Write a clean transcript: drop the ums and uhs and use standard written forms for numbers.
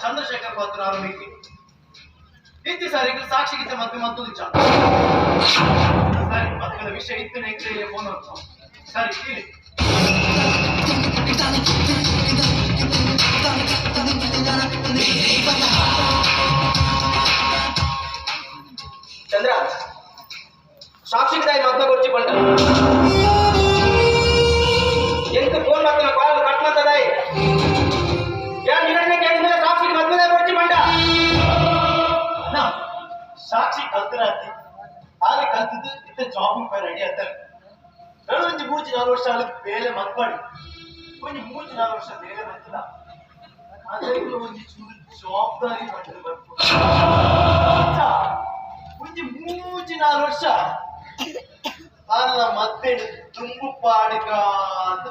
ಚಂದ್ರಶೇಖರ್ ಪಾತ್ರ ಆರಂಭಿಸಿ ಇತ್ತು ಸರ್. ಈಗ ಸಾಕ್ಷಿಗಿಂತ ಮದುವೆ ಮತ್ತೊಂದು ವಿಚಾರ ಸರಿ. ಮದುವೆಯ ವಿಷಯ ಇತ್ತು ನೆಕ್ಸ್ಟ್ ಫೋನ್ ಸರಿ ಇಲ್ಲಿ ಚಂದ್ರ ಸಾಕ್ಷಿದಾಯಿ ಮದ್ನ ಕೊಡ್ಚಿ ಬಂಟ ಎಂತ ಫೋನ್ ಮಾಡ್ತಾನ ಕಾಲ್ ಕಟ್ ಮಾಡ್ತದಾಯಿ ಯಾರು ನಿಗಡನೆ ಕೇಳಿದ್ರೆ ಸಾಕ್ಷಿ ಮದ್ನ ಕೊಡ್ಚಿ ಬಂಟ ಸಾಕ್ಷಿ ಕಲ್ತರಾತಿ ಆದ್ರೆ ಕಲ್ತಿದ್ದು ಇತ್ತ ಜಾಬ್ ರೆಡಿ ಆಗ್ತಾರೆ. ನಾನು ಒಂದು 3-4 ವರ್ಷ ಅಲ್ಲಿ ಬೇರೆ ಮತ್ಪಾಡಿ ಒಂದು 3-4 ವರ್ಷ ಬೇರೆ ಬರ್ತಿಲ್ಲ. ಆದ್ರೆ ಒಂದು ಚೂರು ಜವಾಬ್ದಾರಿ ಮಾಡಿದ್ರೆ ಬರ್ಬೋದು. ಒಂದು 3-4 ವರ್ಷ ಅಲ್ಲ ಮತ್ತೆ ತುಂಬು ಪಾಡಿಕ ಅಂತ